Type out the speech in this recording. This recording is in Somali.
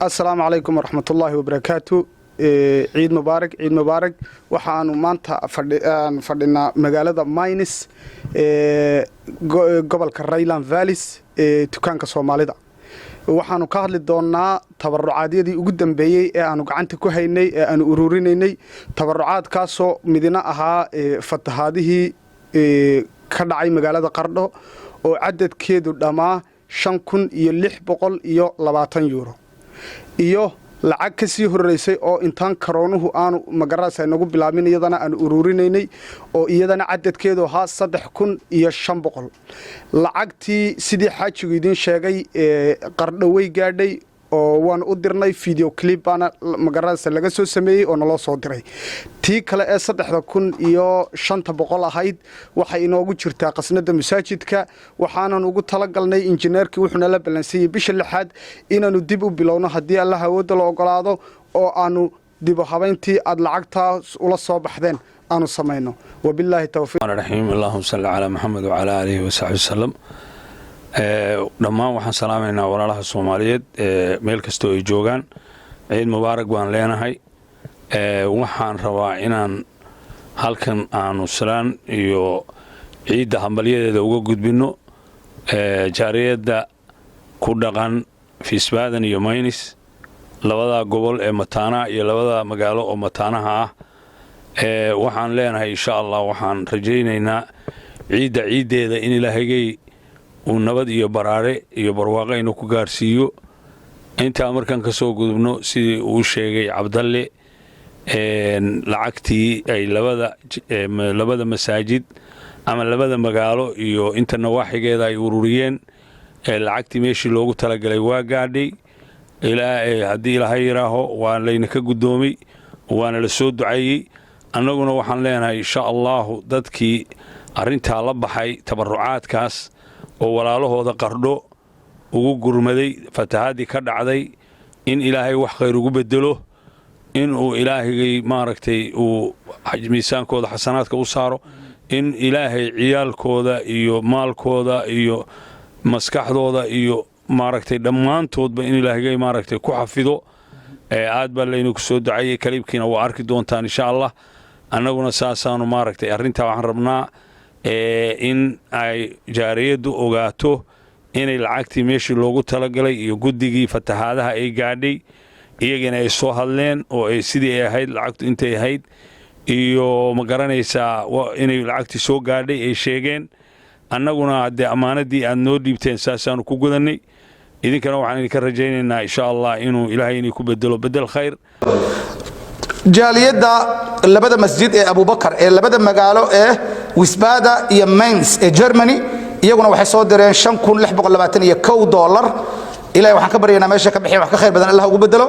السلام عليكم ورحمة الله وبركاته. عيد مبارك عيد مبارك. waxaanu maanta fadhinaa magaalada Maynis gobolka Highland Valleys tukaanka Soomaalida. waxaanu ka hadli doonaa tabarucaadiyadii ugu dambeeyay ee aanu gacanta ku haynay ee aanu ururinaynay tabarucaadkaas oo midina ahaa fatahaadihii ka dhacay magaalada Qardho oo cadadkeedu dhamaa 5,620 euro iyo lacag ka sii horeysay oo intaan karoonuhu aanu magaraasay nagu bilaabin iyadana aan ururinaynay oo iyadana cadadkeedu ahaa 3,500 lacagtii sidii xaajigu idin sheegay Qardho way gaadhay oo waan u dirnay video clip bana magaraasa laga soo sameeyay oo naloo soo diray tii kale ee 3,500 ahayd waxa inoogu jirtaa qasnada masaajidka waxaanan ugu talagalnay injineerkii wuxuuna la balansiyay bisha 6aad inaanu dib u bilowno hadii Allah hawada la ogolaado oo aanu dib u habeyntii aad lacagtaas ula soo baxdeen aanu sameeyno wabillahi tawfiiq rahiim Allahumma salli ala Muhammad wa ala alihi wa sahbihi sallam dhammaan waxaan salaamaynaa walaalaha Soomaaliyeed meel kasta oo ay joogaan ciid mubaarak waan leenahay waxaan rabaa inaan halkan aanu salaan iyo ciid hambalyadeeda uga gudbino jaariyada ku dhaqan Fiisbaadan iyo Maynis labada gobol ee Mataana iyo labada magaalo oo Mataanaha ah waxaan leenahay insha Allah waxaan rajaynaynaa ciideeda in Ilaahayay ونبض iyo baraare iyo barwaaqo inuu ku gaarsiiyo inta markan ka soo gudubno sidii uu sheegay Cabdalle lacagtii ay labada masaajid ama labada magaalo iyo inta nawaaxigeeda ay ururiyeen lacagtii meeshii loogu talagalay waa gaadhay ilaa hadii Ilaahay yaraaho waa layna ka gudoomay waana la soo duceeyay annaguna waxaan leenahay insha Allah dadkii arinta la baxay tabarucaadkaas oo walaalahooda Qardho ugu gurmaday fatahaadii ka dhacday in Ilaahay wax khayr ugu bedelo in uu Ilaahay maaragtay uu miisaankooda xasanaadka u saaro in Ilaahay ciyaalkooda iyo maalkooda iyo maskaxdooda iyo maaragtay dhammaantoodba in Ilaahay maaragtay ku xafido aad baa laynu ku soo duceeyay kaliibkiina waa arki doontaan insha Allah annaguna saasaanu maaragtay arinta waxaan rabnaa in ay jaariyadu ogaato inay lacagtii meeshii loogu talagalay iyo guddigii fatahaadaha ay gaadhay iyagana ay soo hadleen oo ay sidii ay ahayd lacagtu intay ahayd iyo ma garanaysaa inay lacagtii soo gaadhay ay sheegeen annaguna hadee amaanadii aad noo dhiibteen saasaanu ku gudanay idinkana waxaan idinka rajaynaynaa insha Allah inuu Ilaahay inuu ku bedelo bedel khayr jaaliyada labada masjid ee Abu Bakar ee labada magaalo ee Wiesbaden iyo Mainz ee Germany iyaguna waxay soo direen $5,621 ilaahay waxaan ka baryaynaa meesha ka bixin wax ka khayr badan Allah ugu bedelo